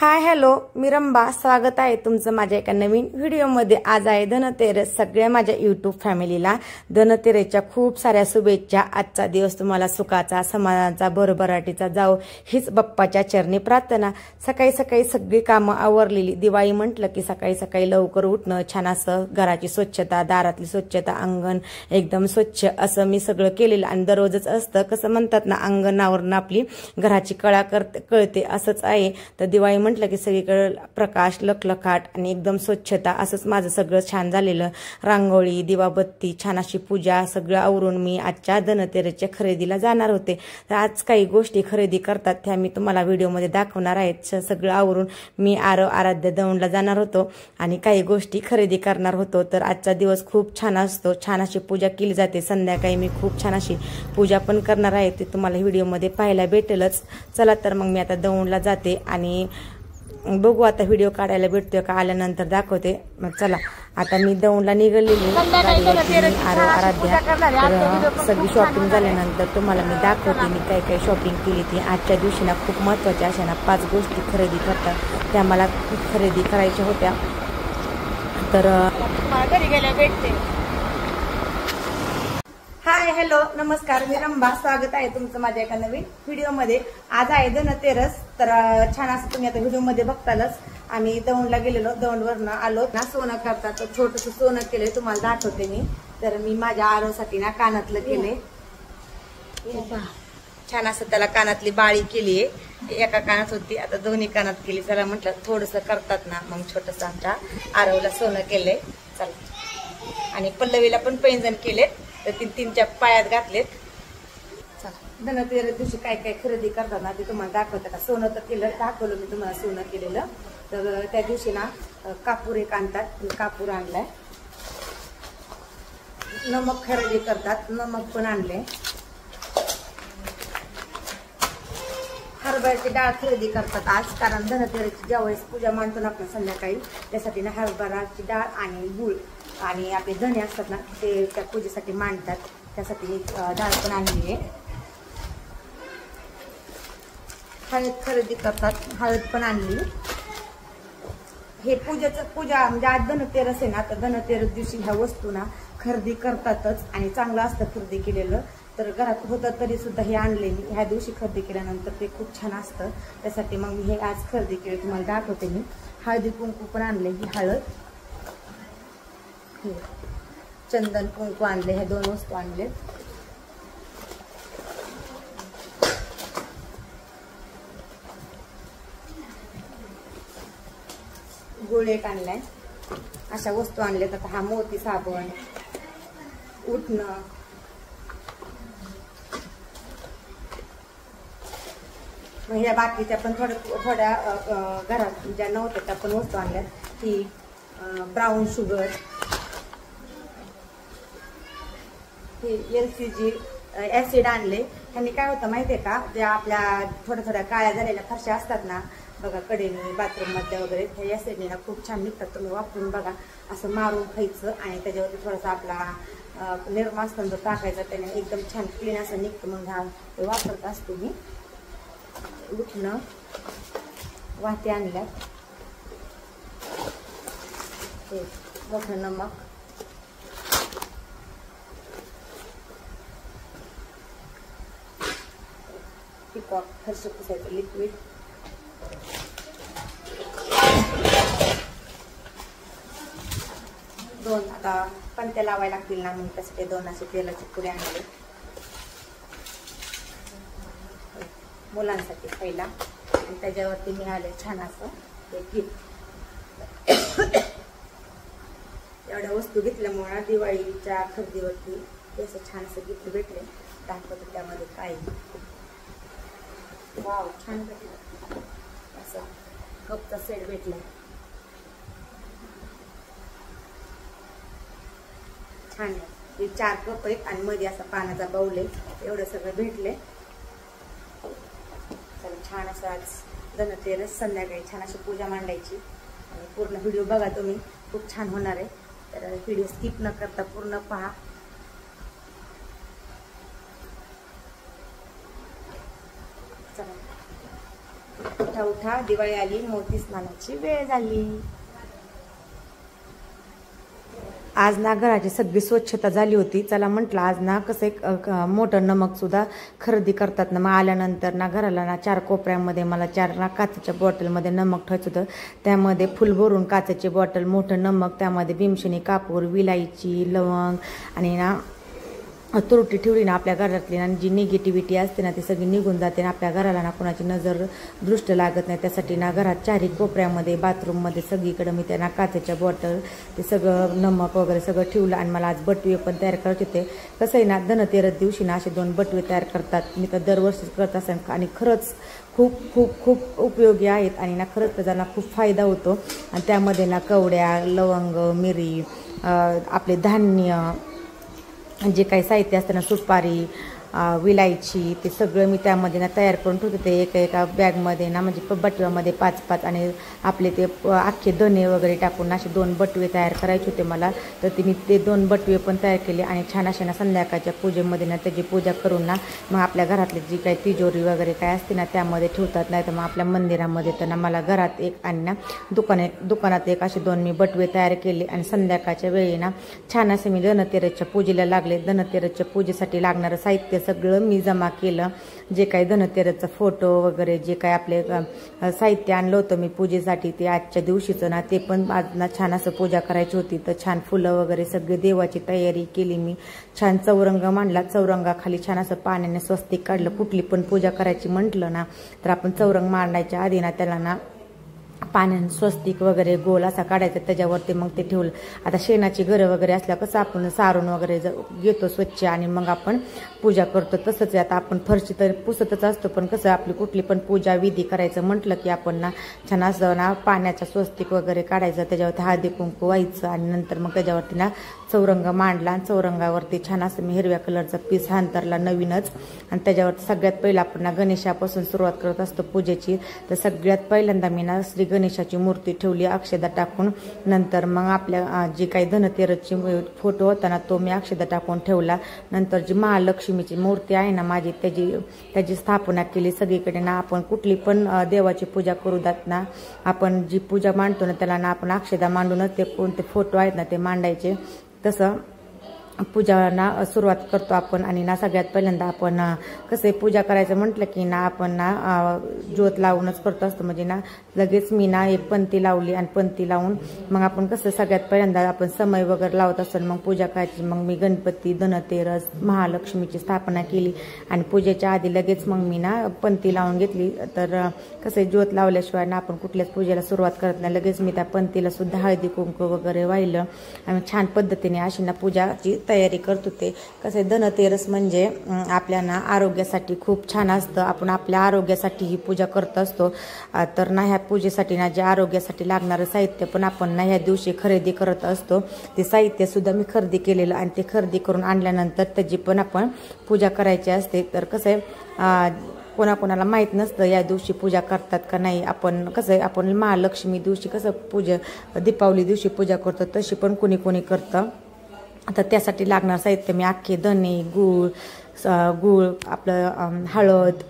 Hi hello, मी रंबा. स्वागत आहे तुमचं माझ्या एका नवीन व्हिडिओमध्ये. आज आहे धनतेरस. सगळ्या माझ्या यूट्यूब फॅमिलीला धनतेरसच्या खूप साऱ्या शुभेच्छा. आजचा दिवस तुम्हाला सुखाचा, समाधानाचा, भरभराटीचा जाओ हीच बाप्पाच्या चरणी प्रार्थना. सकाळी सकाळी सगळी कामं आवरलेली. दिवाळी म्हटलं की सकाळी सकाळी लवकर उठणं, छान असं घराची स्वच्छता, दारातली स्वच्छता, अंगण एकदम स्वच्छ असं मी सगळं केलेलं. आणि दररोजच असतं, कसं म्हणतात ना, अंगणावरून आपली घराची कळा कळते असंच आहे. तर दिवाळी म्हटलं की सगळीकडे प्रकाश, लखलखाट आणि एकदम स्वच्छता असंच माझं सगळं छान झालेलं. रांगोळी, दिवाबत्ती, छान अशी पूजा सगळं आवरून मी आजच्या धनतेरसच्या खरेदीला जाणार होते. तर आज काही गोष्टी खरेदी करतात त्या मी तुम्हाला व्हिडिओमध्ये दाखवणार आहेत. सगळं आवरून मी आराध्य दौंडला जाणार होतो आणि काही गोष्टी खरेदी करणार होतो. तर आजचा दिवस खूप छान असतो. छान अशी पूजा केली जाते. संध्याकाळी मी खूप छान अशी पूजा पण करणार आहे. ते तुम्हाला व्हिडिओमध्ये पाहायला भेटेलच. चला तर मग मी आता दौंडला जाते आणि बघू आता व्हिडिओ काढायला भेटतोय का, आल्यानंतर दाखवते. मग चला आता मी दौंडला निघालेली आराध्या. सगळी शॉपिंग झाल्यानंतर तुम्हाला मी दाखवते मी काय काय शॉपिंग केली ती. आजच्या दिवशी ना खूप महत्त्वाच्या अशा ना 5 गोष्टी खरेदी करतात त्या मला खूप खरेदी करायच्या होत्या. तर घरी गेल्या भेटते. हाय हॅलो नमस्कार, मी रंबा. स्वागत आहे तुमचं माझ्या एका नवीन व्हिडिओमध्ये. आज आहे धनतेरस. तर छान असं तुम्ही आता व्हिडिओमध्ये बघतालच. आम्ही दौंडला गेलेलो, दौंडवरनं आलो ना. सोनं करतात तर छोटंसं सोनं केलंय, तुम्हाला दाखवते मी. तर मी माझ्या आरोसाठी ना कानातलं केले. छान असं त्याला कानातली बाळी केलीये. एका कानात होती, आता दोन्ही कानात केली. चला म्हटलं थोडंसं करतात ना, मग छोटंसं आमच्या आरवला सोनं केलंय. चला, आणि पल्लवीला पण पैंजण केलेत. तर 3-3च्या पायात घातलेत. धनतेरस दिवशी काय काय खरेदी करतात ना ते तुम्हाला दाखवतात. का सोनं तर केलं, दाखवलं मी तुम्हाला सोनं केलेलं. तर त्या दिवशी ना कापूर एक आणतात, कापूर आणलाय. नमक खरेदी करतात, नमक पण आणले. हरभऱ्याची डाळ खरेदी करतात आज, कारण धनतेरसची ज्यावेळेस पूजा मांडतो ना आपण संध्याकाळी, त्यासाठी ना हरभराची डाळ आणि गूळ आणि आपले धने असतात ना ते त्या पूजेसाठी मांडतात. त्यासाठी डाळ पण आणली आहे. हळद खरेदी करतात, हळद पण आणली. हे पूजा म्हणजे आज धनतेरस आहे ना, तर धनतेरस दिवशी ह्या वस्तू ना खरेदी करतातच आणि चांगलं असतं खरेदी केलेलं. तर घरात होतं तरी सुद्धा हे आणले मी. ह्या दिवशी खरेदी केल्यानंतर ते खूप छान असतं. त्यासाठी मग मी हे आज खरेदी केले, तुम्हाला दाखवते मी. हळदी कुंकू पण आणले. ही हळद, चंदन कुंकू आणले. हे 2 वस्तू आणले. गुळ एक आणलाय. अशा वस्तू आणल्यात. आता हा मोती साबण, उठणं, मग ह्या बाकीच्या पण थोड्या घरात ज्या नव्हत्या त्या पण वस्तू आणल्यात. ही ब्राऊन शुगर, हे LCG ऍसिड आणले. ह्यांनी काय होतं माहितीये का, ज्या आपल्या थोड्या काळ्या झालेल्या फरशा असतात ना बघा, कडेने बाथरूम मध्ये वगैरे, ह्या ऍसिडने ना खूप छान निघतात. तुम्ही वापरून बघा. असं मारून खायचं आणि त्याच्यावरती थोडासा आपला निरमा असतो टाकायचा, त्याने एकदम छान क्लीन असं निघतं. मग हा वापरत असते मी. उठणं, वाती आणल्या. हे मोठं नमक, पिकॉक फरशी पुसायचं लिक्विड, दोन आता पंत्या लावायला लागतील ना, मग त्यासाठी 2 असे तेलाचे पुडे आणले मुलांसाठी पहिला. आणि त्याच्यावरती मी आले छान असं एक गिफ्ट. एवढ्या वस्तू घेतल्यामुळे दिवाळीच्या खरेदीवरती असं छान असं गिफ्ट भेटले. दाखवतो त्यामध्ये काय. वाव, छान भेटलं. असं कपचा सेट भेटला. छान आहे. हे 4 कप आहेत आणि मध्ये असा पाण्याचा बाऊल आहे. एवढं सगळं भेटले. चला, छान असं आज धनतेरस. संध्याकाळी छान अशी पूजा मांडायची आणि पूर्ण व्हिडिओ बघा तुम्ही, खूप छान होणार आहे. तर व्हिडिओ स्किप न करता पूर्ण पहा. चला. उठा उठा, दिवाळी आली, मोती स्नानाची वेळ झाली. आज ना घराची सगळी स्वच्छता झाली होती. चला म्हटलं आज ना कसं एक मोठं नमक सुद्धा खरेदी करतात ना. मग आल्यानंतर ना घराला ना 4 कोपऱ्यामध्ये मला 4 ना काचेच्या बॉटलमध्ये नमक ठेवायचं होतं. त्यामध्ये फुल भरून काचेची बॉटल, मोठं नमक, त्यामध्ये भीमशनी कापूर, विलायची, लवंग आणि ना तुरटी ठेवली ना आपल्या घरातली ना जी निगेटिव्हिटी असते ना ती सगळी निघून जाते ना. आपल्या घराला ना कोणाची नजर दृष्ट लागत नाही. त्यासाठी ना घरात 4ही कोपऱ्यामध्ये, बाथरूममध्ये सगळीकडे मी त्यांना काचेच्या बॉटल ते सगळं नमक वगैरे सगळं ठेवलं. आणि मला आज बटवे पण तयार करत होते. कसं आहे ना, धनतेरस दिवशी ना असे 2 बटवे तयार करतात. मी तर दरवर्षीच करत असेन आणि खरंच खूप खूप खूप उपयोगी आहेत आणि ना खरंच त्याचा ना खूप फायदा होतो. आणि त्यामध्ये ना कवड्या, लवंग, मिरी, आपले धान्य, जे काही साहित्य असतं ना, सुपारी, विलायची, ते सगळं मी त्यामध्ये ना तयार करून ठेवते. ते एका बॅगमध्ये ना, म्हणजे बटव्यामध्ये 5-5 आणि आपले ते अख्खे धने वगैरे टाकून असे 2 बटवे तयार करायचे होते मला. तर मी ते 2 बटवे पण तयार केले आणि छान असे ना संध्याकाळच्या पूजेमध्ये ना त्याची पूजा करून ना मग आपल्या घरातली जी काही तिजोरी वगैरे काय असते ना त्यामध्ये ठेवतात. नाही तर मग आपल्या मंदिरामध्ये तर ना मला घरात एक आणि ना दुकानात एक असे 2 मी बटवे तयार केले. आणि संध्याकाळच्या वेळी ना छान असे मी धनतेरसच्या पूजेला लागले. धनतेरसच्या पूजेसाठी लागणारं साहित्य सगळं मी जमा केलं. जे काही धनतेरसचा फोटो वगैरे जे काही आपले साहित्य आणलं होतं मी पूजेसाठी ते आजच्या दिवशीचं ना ते पण आज ना छान असं पूजा करायची होती. तर छान फुलं वगैरे सगळे देवाची तयारी केली मी. छान चौरंग मांडला. चौरंगाखाली छान असं पाण्याने स्वस्तिक काढलं. कुठली पण पूजा करायची म्हटलं ना तर आपण चौरंग मांडायच्या आधी ना त्याला ना पाण्याने स्वस्तिक वगैरे गोल असा काढायचा. त्याच्यावरती मग ते ठेवलं. आता शेणाची घरं वगैरे असल्या कसं आपण सारून वगैरे घेतो स्वच्छ आणि मग आपण पूजा करतो. तसंच आता आपण फरशी तर पुसतच असतो. पण कसं आपली कुठली पण पूजा विधी करायचं म्हटलं की आपण ना छान असं ना पाण्याचा स्वस्तिक वगैरे काढायचं. त्याच्यावरती हळदी कुंकू व्हायचं आणि नंतर मग त्याच्यावरती ना चौरंग मांडला. आणि चौरंगावरती छान असं मी हिरव्या कलरचा पीस अंतरला नवीनच. आणि त्याच्यावरती सगळ्यात पहिलं आपण ना गणेशापासून सुरुवात करत असतो पूजेची. तर सगळ्यात पहिल्यांदा मी ना श्री गणेशाची मूर्ती ठेवली अक्षदा टाकून. नंतर मग आपल्या जी काही धनतेरसची फोटो होता ना तो मी अक्षदा टाकून ठेवला. नंतर जी महालक्ष्मीची मूर्ती आहे ना माझी त्याची स्थापना केली. सगळीकडे ना आपण कुठली पण देवाची पूजा करू द्यात ना आपण जी पूजा मांडतो ना त्याला ना आपण अक्षदा मांडूनच ते कोणते फोटो आहेत ना ते मांडायचे. तसं पूजाना सुरुवात करतो आपण. आणि ना सगळ्यात पहिल्यांदा आपण कसं पूजा करायचं म्हटलं की ना आपण ना ज्योत लावूनच करतो असतो. म्हणजे ना लगेच मी ना एक पंथी लावली आणि पंथी लावून मग आपण कसं सगळ्यात पहिल्यांदा आपण समय वगैरे लावत असतो मग पूजा करायची. मग मी गणपती, धनतेरस, महालक्ष्मीची स्थापना केली आणि पूजेच्या आधी लगेच मग मी ना पंथी लावून घेतली. तर कसं ज्योत लावल्याशिवाय ना आपण कुठल्याच पूजेला सुरुवात करत नाही. लगेच मी त्या पंथीला सुद्धा हळदी कुंकू वगैरे वाहिलं आणि छान पद्धतीने अशी ना पूजाची तयारी करत होते. कसं धनतेरस म्हणजे आपल्या ना आरोग्यासाठी खूप छान असतं. आपण आपल्या आरोग्यासाठी ही पूजा करत असतो. तर ना ह्या पूजेसाठी ना जे आरोग्यासाठी लागणारं साहित्य पण आपण ना ह्या दिवशी खरेदी करत असतो. ते साहित्य सुद्धा मी खरेदी केलेलं आणि ते खरेदी करून आणल्यानंतर त्याची पण आपण पूजा करायची असते. तर कसं आहे कोणाकोणाला माहीत नसतं या दिवशी पूजा करतात का नाही. आपण कसं आहे आपण महालक्ष्मी दिवशी कसं दीपावली दिवशी पूजा करतो तशी पण कोणी कोणी करतं. आता त्यासाठी लागणार साहित्य मी अख्खे धने, गूळ आपलं हळद,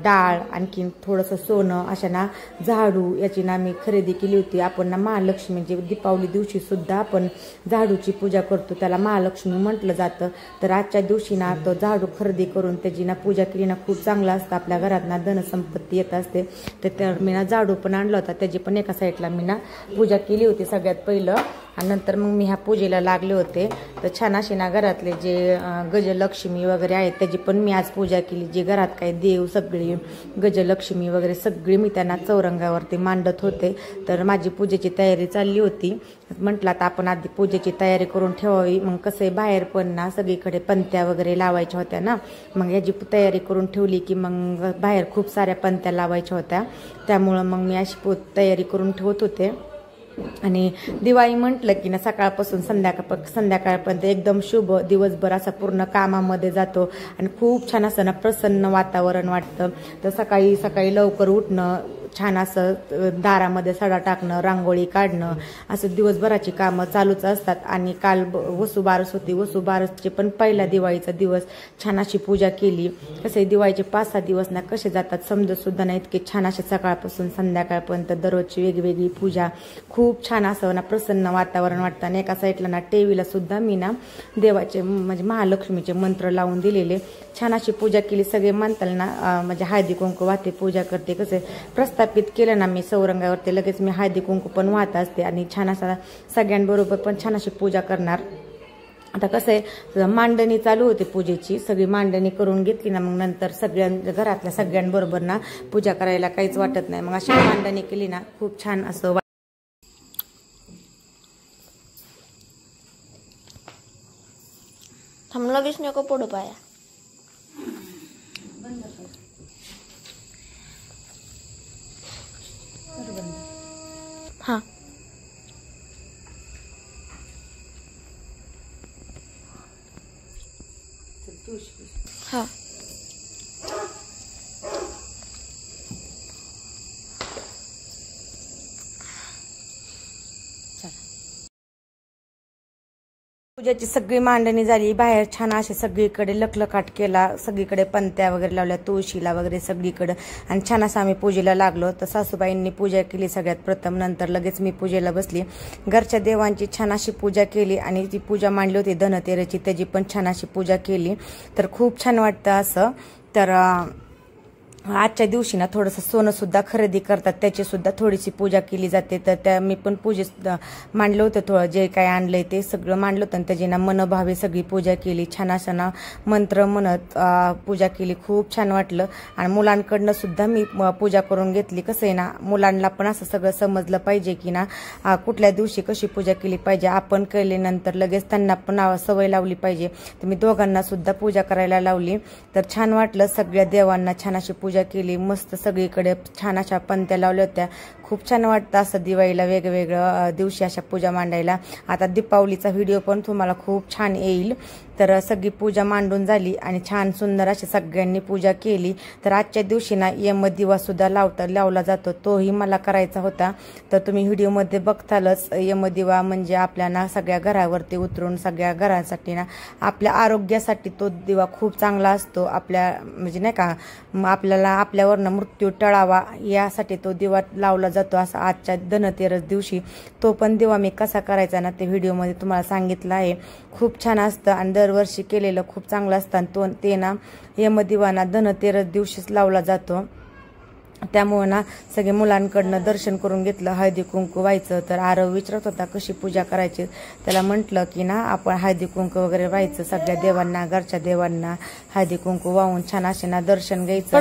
डाळ, आणखीन थोडंसं सोनं, अशा ना झाडू याची ना मी खरेदी केली होती. आपण ना महालक्ष्मी दीपावली दिवशी सुद्धा आपण झाडूची पूजा करतो. त्याला महालक्ष्मी म्हटलं जातं. तर आजच्या दिवशी ना तो झाडू खरेदी करून त्याची ना पूजा केली ना खूप चांगलं असतं. आपल्या घरात ना धनसंपत्ती येत असते. तर मी ना झाडू पण आणला होता. त्याची पण एका साईडला मी ना पूजा केली होती सगळ्यात पहिलं. आणि नंतर मग मी ह्या पूजेला लागले होते. तर छान अशी ना घरातले जे गजलक्ष्मी वगैरे आहेत त्याची पण मी आज पूजा केली. जे घरात काही देव सगळी गजलक्ष्मी वगैरे सगळी मी त्यांना चौरंगावरती मांडत होते. तर माझी पूजेची तयारी चालली होती. म्हटलं आता आपण आधी पूजेची तयारी करून ठेवावी. मग कसं बाहेर पण ना सगळीकडे पंत्या वगैरे लावायच्या होत्या ना. मग याची तयारी करून ठेवली की मग बाहेर खूप साऱ्या पंत्या लावायच्या होत्या. त्यामुळं मग मी अशी तयारी करून ठेवत होते. आणि दिवाळी म्हटलं की ना सकाळपासून संध्याकाळपर्यंत एकदम शुभ दिवसभर असा पूर्ण कामामध्ये जातो आणि खूप छान असं ना प्रसन्न वातावरण वाटतं. तर सकाळी लवकर उठणं छान असं दारामध्ये सडा टाकणं, रांगोळी काढणं, असं दिवसभराची कामं चालूच असतात. आणि काल वसुबारस होती. वसुबारसचे पण पहिला दिवाळीचा दिवस छान अशी पूजा केली. कसे दिवाळीचे 5-6 दिवस ना कसे जातात समजत सुद्धा नाही, इतके छान असे सकाळपासून संध्याकाळपर्यंत दररोजची वेगवेगळी पूजा. खूप छान असं ना प्रसन्न वातावरण वाटतं. आणि एका साईडला ना टीव्हीला सुद्धा मी ना देवाचे म्हणजे महालक्ष्मीचे मंत्र लावून दिलेले. छान अशी पूजा केली. सगळे म्हणताल ना म्हणजे हळदी कुंकू वाहते, पूजा करते. कसे प्रस्थापित केलं ना मी चौरंगावरती लगेच मी हळदी कुंकू पण वाहत असते आणि छान असा सगळ्यांबरोबर पण छान अशी पूजा करणार. आता कसं आहे मांडणी चालू होती पूजेची, सगळी मांडणी करून घेतली ना मग नंतर घरातल्या सगळ्यांबरोबर ना पूजा करायला काहीच वाटत नाही. मग अशी मांडणी केली ना खूप छान असं थांबला लगेच नको पडू पाया. हाँ हाँ पूजेची सगळी मांडणी झाली. बाहेर छान असे सगळीकडे लखलखाट केला, सगळीकडे पंत्या वगैरे लावल्या, तुळशीला वगैरे सगळीकडे. आणि छान असं आम्ही पूजेला लागलो. तर सासूबाईंनी पूजा केली सगळ्यात प्रथम, नंतर लगेच मी पूजेला बसली. घरच्या देवांची छान अशी पूजा केली आणि ती पूजा मांडली होती धनतेरसची, त्याची पण छान अशी पूजा केली. तर खूप छान वाटतं असं. तर आजच्या दिवशी ना थोडंसं सोनं सुद्धा खरेदी करतात, त्याची सुद्धा थोडीशी पूजा केली जाते. तर त्या मी पण पूजेत मांडलं होतं, थोडं जे काय आणलंय ते सगळं मांडलं होतं आणि त्याची ना मनोभावे सगळी पूजा केली. छान असं ना मंत्र म्हणत पूजा केली. खूप छान वाटलं. आणि मुलांकडनं सुद्धा मी पूजा करून घेतली. कसं आहे ना मुलांना पण असं सगळं समजलं पाहिजे की ना कुठल्या दिवशी कशी पूजा केली पाहिजे. आपण केल्यानंतर लगेच त्यांना पण सवय लावली पाहिजे. तर मी दोघांना सुद्धा पूजा करायला लावली. तर छान वाटलं. सगळ्या देवांना छान अशी पूजा केली. मस्त सगळीकडे छान अशा पंत्या लावल्या होत्या. खूप छान वाटतं असं दिवाळीला वेगवेगळं दिवशी अशा पूजा मांडायला. आता दीपावलीचा व्हिडिओ पण तुम्हाला खूप छान येईल. तर सगळी पूजा मांडून झाली आणि छान सुंदर अशी सगळ्यांनी पूजा केली. तर आजच्या दिवशी ना यमदिवा सुद्धा लावला जातो, तोही मला करायचा होता. तर तुम्ही व्हिडिओमध्ये बघतालच. यमदिवा म्हणजे आपल्या ना सगळ्या घरावरती उतरून सगळ्या घरांसाठी ना आपल्या आरोग्यासाठी तो दिवा खूप चांगला असतो. आपल्या म्हणजे नाही का आपल्याला आपल्यावरनं मृत्यू टळावा यासाठी तो दिवा लावला जातो. असं आजच्या धनतेरस दिवशी तो पण दिवा मी कसा करायचा ना ते व्हिडिओमध्ये तुम्हाला सांगितलं आहे. खूप छान असतं आणि दरवर्षी केलेलं खूप चांगलं असतं. आणि ते ना यमदिवा ना धनतेरस दिवशीच लावला जातो. त्यामुळे ना सगळे मुलांकडनं दर्शन करून घेतलं. हळदी कुंकू व्हायचं. तर आरव विचारत होता कशी पूजा करायची. त्याला म्हटलं की ना आपण हळदी कुंकू वगैरे व्हायचं, सगळ्या देवांना घरच्या देवांना हळदी कुंकू वाहून छान असे ना दर्शन घ्यायचं.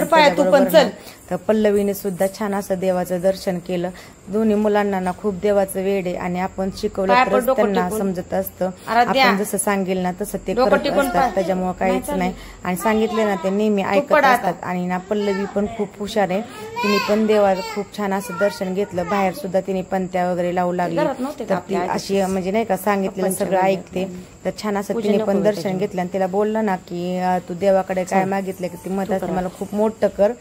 तर पल्लवीने सुद्धा छान असं देवाचं दर्शन केलं. दोन्ही मुलांना ना खूप देवाचं वेड आहे आणि आपण शिकवलं तर त्यांना समजत असतं. आपण जसं सांगेल ना तसं ते करत असतात. त्याच्यामुळे काहीच नाही. आणि सांगितले ना ते नेहमी ऐकत असतात. आणि ना पल्लवी पण खूप हुशार आहे. तिने पण देवाचं खूप छान असं दर्शन घेतलं. बाहेर सुद्धा तिने पंत्या वगैरे लावू लागली. तर ती अशी म्हणजे नाही का सांगितलेलं सगळं ऐकते. तर छान असं तिने पण दर्शन घेतलं. आणि तिला बोललं ना की तू देवाकडे काय मागितलं की ती म्हणत असते मला खूप मोठं कर,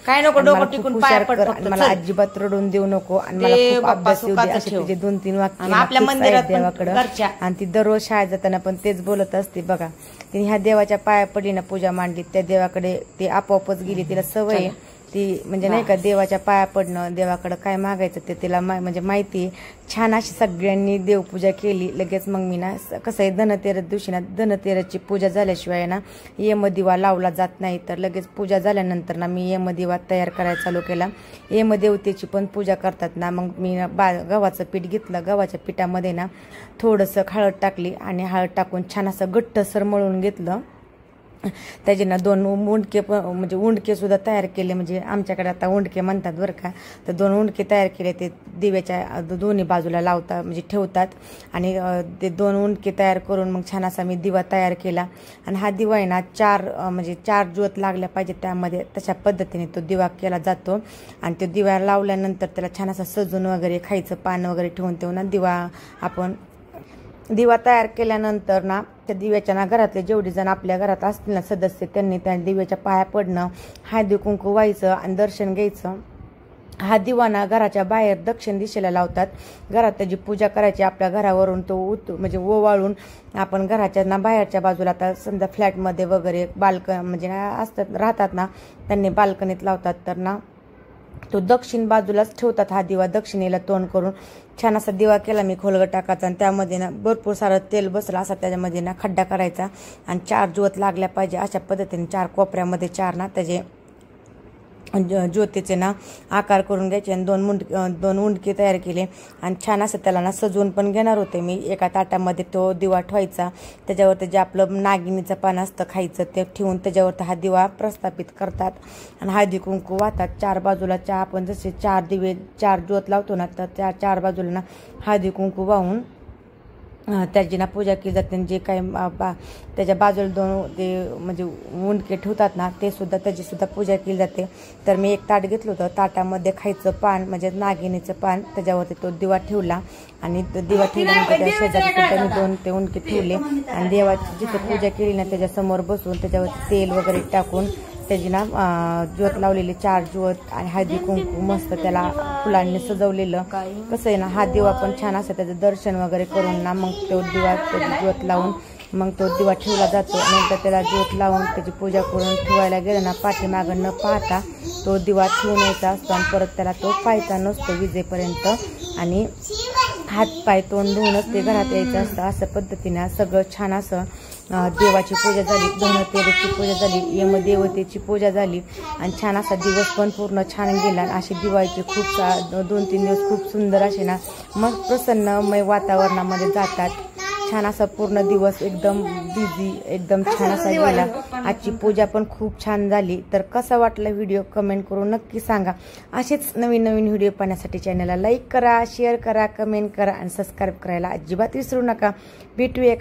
हुशार कर, आणि मला अजिबात रडून देऊ नको, आणि मला खूप अभ्यास येऊ दे. असे तिचे 2-3 वाक्य आपल्या मंदिरात देवाकडं. आणि ती दररोज शाळेत जाताना पण तेच बोलत असते. बघा तिने ह्या देवाच्या पाया पडली ना पूजा मांडली, त्या देवाकडे ती आपोआपच गेली. तिला सवय ती म्हणजे नाही का देवाच्या पाया पडणं, देवाकडे काय मागायचं ते तिला म्हणजे माहिती. छान अशी सगळ्यांनी देवपूजा केली. लगेच मग मी ना कसं आहे धनतेरस दिवशी ना धनतेरसची पूजा झाल्याशिवाय ना यमदिवा लावला जात नाही. तर लगेच पूजा झाल्यानंतर ना मी यमदिवा तयार करायला चालू केला. यमदेवतेची पण पूजा करतात ना. मग मी गव्हाचं पीठ घेतलं. गव्हाच्या पिठामध्ये ना थोडंसं हळद टाकली आणि हळद टाकून छान असं घट्टसर मळून घेतलं. त्याचे ना 2 उंडके म्हणजे उंडके सुद्धा तयार केले. म्हणजे आमच्याकडे आता उंडके म्हणतात बरं का. तर 2 उंडके तयार केले. ते दिव्याच्या दोन्ही बाजूला लावतात म्हणजे ठेवतात. आणि ते 2 उंडके तयार करून मग छान असा मी दिवा तयार केला. आणि हा दिवा आहे ना 4 ज्योत लागल्या पाहिजे त्यामध्ये, तशा पद्धतीने तो दिवा केला जातो. आणि तो दिवा लावल्यानंतर त्याला छान असा सजून वगैरे खायचं पान वगैरे ठेवून ना दिवा तयार केल्यानंतर ना त्या दिव्याच्या ना घरातले जेवढे जण आपल्या घरात असतील ना सदस्य त्यांनी त्या दिव्याच्या पाया पडणं, हळदी कुंकू व्हायचं आणि दर्शन घ्यायचं. हा दिवा ना घराच्या बाहेर दक्षिण दिशेला लावतात. घरात त्याची पूजा करायची. आपल्या घरावरून तो म्हणजे ओवाळून आपण घराच्या ना बाहेरच्या बाजूला, आता समजा फ्लॅटमध्ये वगैरे म्हणजे असतात राहतात ना, त्यांनी बाल्कनीत लावतात, तर ना तो दक्षिण बाजूलाच ठेवतात हा दिवा. दक्षिणेला तोंड करून छान असा दिवा केला मी खोलगट टाकायचा आणि त्यामध्ये ना भरपूर सारं तेल बसलं असा त्याच्यामध्ये ना खड्डा करायचा आणि 4 ज्योत लागल्या पाहिजे अशा पद्धतीने 4 कोपऱ्यामध्ये 4 ना त्याचे ज्योतीचे ना आकार करून घ्यायचे आणि 2 उंडके तयार केले आणि छान असं त्याला ना सजवून पण घेणार होते मी. एका ताटामध्ये तो दिवा ठेवायचा, त्याच्यावरती जे आपलं नागिनीचं पान असतं खायचं ते ठेवून त्याच्यावरती हा दिवा प्रस्थापित करतात आणि हळदी कुंकू वाहतात. 4 बाजूला आपण जसे 4 दिवे 4 ज्योत लावतो ना, तर त्या 4 बाजूला ना हळदी कुंकू वाहून त्याची ना पूजा केली जाते. जे काही त्याच्या बाजूला 2 ते म्हणजे उंडके ठेवतात ना, ते सुद्धा त्याची सुद्धा पूजा केली जाते. तर मी एक ताट घेतलं होतं, ताटामध्ये खायचं पान म्हणजे नागिनीचं पान, त्याच्यावरती तो दिवा ठेवला आणि तो दिवा ठेवल्यानंतर त्या शेजारी सुद्धा मी 2 ते उंडके ठेवले आणि देवाची जिथे पूजा केली ना त्याच्यासमोर बसून त्याच्यावरती तेल वगैरे टाकून त्याची ना ज्योत लावलेली 4 ज्योत आणि हळदी कुंकू मस्त त्याला फुलांनी सजवलेलं. कसं आहे ना, हा दिवा पण छान असं त्याचं दर्शन वगैरे करून ना मग तो दिवा त्याची ज्योत लावून मग तो दिवा ठेवला जातो. नंतर त्याला ज्योत लावून त्याची पूजा करून ठेवायला गेलं ना, पाठीमागं न पाहता तो दिवा ठेवून यायचा असतो आणि परत त्याला तो पाहायचा नसतो विजेपर्यंत आणि हात पाय तोंड धुवूनच ते घरात यायचं असतं. अशा पद्धतीने सगळं छान असं देवाची पूजा झाली, धनतेरसची पूजा झाली, यमदेवतेची पूजा झाली आणि छान असा दिवस पण पूर्ण छान गेला. अशी दिवाळीचे खूप 2-3 दिवस खूप सुंदर असे ना मग प्रसन्नमय वातावरणामध्ये जातात. छान असा पूर्ण दिवस एकदम बिझी एकदम छान असा गेला. आजची पूजा पण खूप छान झाली. तर कसा वाटला व्हिडिओ कमेंट करून नक्की सांगा. असेच नवीन व्हिडिओ पाहण्यासाठी चॅनलला लाईक करा, शेअर करा, कमेंट करा आणि सबस्क्राईब करायला अजिबात विसरू नका. भेटूया